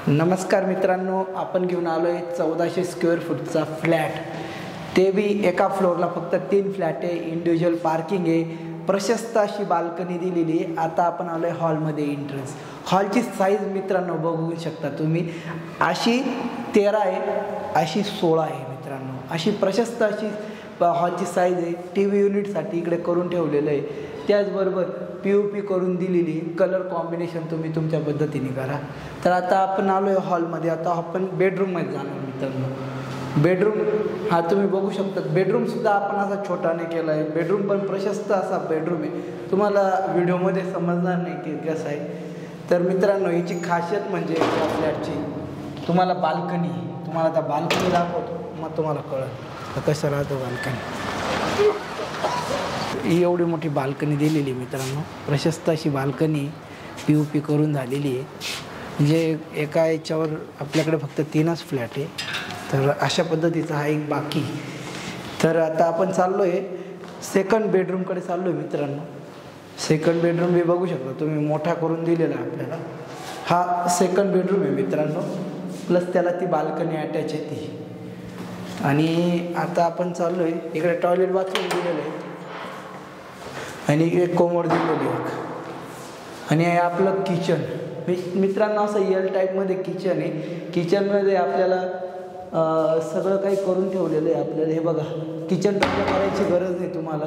नमस्कार मित्रांनो, आपण घेऊन आलो आहे 1400 स्क्वेअर फूटचा फ्लॅट, ते बी एका फ्लोअरला फक्त 3 फ्लॅट आहे, इंडिव्हिज्युअल पार्किंग आहे, प्रशस्त अशी बाल्कनी दिलेली आहे। आता आपण आलो आहे हॉलमध्ये एंट्रन्स। हॉलची साईज मित्रांनो बघू शकता तुम्ही, अशी 13 आहे, अशी 16 आहे मित्रांनो, अशी प्रशस्त अशी हॉलची साईज आहे। TV युनिटसाठी इकडे करून ठेवलेलं आहे, त्याचबरोबर POP करून दिलेली, कलर कॉम्बिनेशन तुम्ही तुमच्या पद्धतीने करा। तर आता आपण आलो आहे हॉलमध्ये, आता आपण बेडरूममध्ये जाणार मित्रांनो। बेडरूम हा तुम्ही बघू शकता, बेडरूमसुद्धा आपण असा छोटाने केला आहे, बेडरूम पण प्रशस्त असा बेडरूम आहे, तुम्हाला व्हिडिओमध्ये समजणार नाही की कसं आहे। तर मित्रांनो, याची खासियत म्हणजे या फ्लॅटची तुम्हाला बाल्कनी, तुम्हाला आता बाल्कनी दाखवतो मग तुम्हाला कळत कसं राहतं बाल्कनी। ही एवढी मोठी बाल्कनी दिलेली मित्रांनो, प्रशस्त अशी बाल्कनी POP करून झालेली आहे। म्हणजे एका याच्यावर आपल्याकडे फक्त 3च फ्लॅट आहे, तर अशा पद्धतीचा हा एक बाकी। तर आता आपण चाललो आहे सेकंड बेडरूमकडे चाललो आहे मित्रांनो। सेकंड बेडरूम हे बघू शकता तुम्ही, मोठा करून दिलेला आहे आपल्याला। हा सेकंड बेडरूम आहे मित्रांनो, प्लस त्याला ती बाल्कनी अटॅच आहे ती। आणि आता आपण चाललो आहे, इकडे टॉयलेट बाथरूम दिलेलं आहे आणि एक कोमोड दिलेली आहे, आणि हे आपलं किचन मित्रांनो, असं L टाईपमध्ये किचन आहे। किचनमध्ये आपल्याला सगळं काही करून ठेवलेलं आहे आपल्याला। हे बघा, किचन टच करायची गरज नाही तुम्हाला,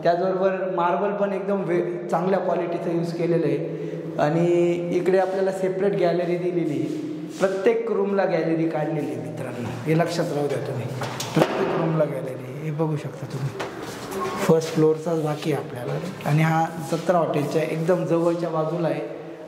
त्याचबरोबर मार्बल पण एकदम चांगल्या क्वालिटीचं यूज केलेलं आहे। आणि इकडे आपल्याला सेपरेट गॅलरी दिलेली आहे, प्रत्येक रूमला गॅलरी काढलेली आहे मित्रांनो, हे लक्षात राहू द्या तुम्ही, प्रत्येक रूमला गॅलरी हे बघू शकता तुम्ही। फर्स्ट फ्लोअरचाच बाकी आहे आपल्याला, आणि हा 17 हॉटेलच्या एकदम जवळच्या बाजूला आहे,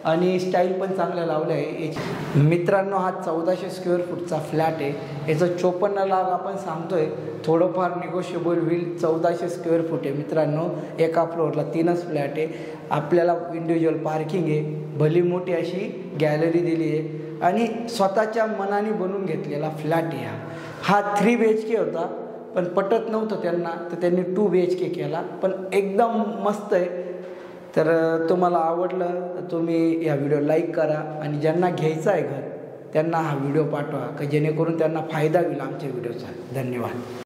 आणि स्टाईल पण चांगल्या लावल्या आहे मित्रांनो। हा 1400 स्क्वेअर फूटचा फ्लॅट आहे, याचं 54 लाख आपण सांगतोय, थोडंफार निगोशिएबल होईल। 1400 स्क्वेअर फूट आहे मित्रांनो, एका फ्लोअरला 3च फ्लॅट आहे, आपल्याला इंडिव्हिज्युअल पार्किंग आहे, भली मोठी अशी गॅलरी दिली आहे, आणि स्वतःच्या मनाने बनवून घेतलेला फ्लॅट आहे। हा 3 BHK होता, पण पटत नव्हतं त्यांना, तर त्यांनी 2 BHK केला, पण एकदम मस्त आहे। तर तुम्हाला आवडलं तुम्ही या व्हिडिओ लाईक करा, आणि ज्यांना घ्यायचं आहे घर त्यांना हा व्हिडिओ पाठवा, की जेणेकरून त्यांना फायदा होईल आमच्या व्हिडिओचा। धन्यवाद।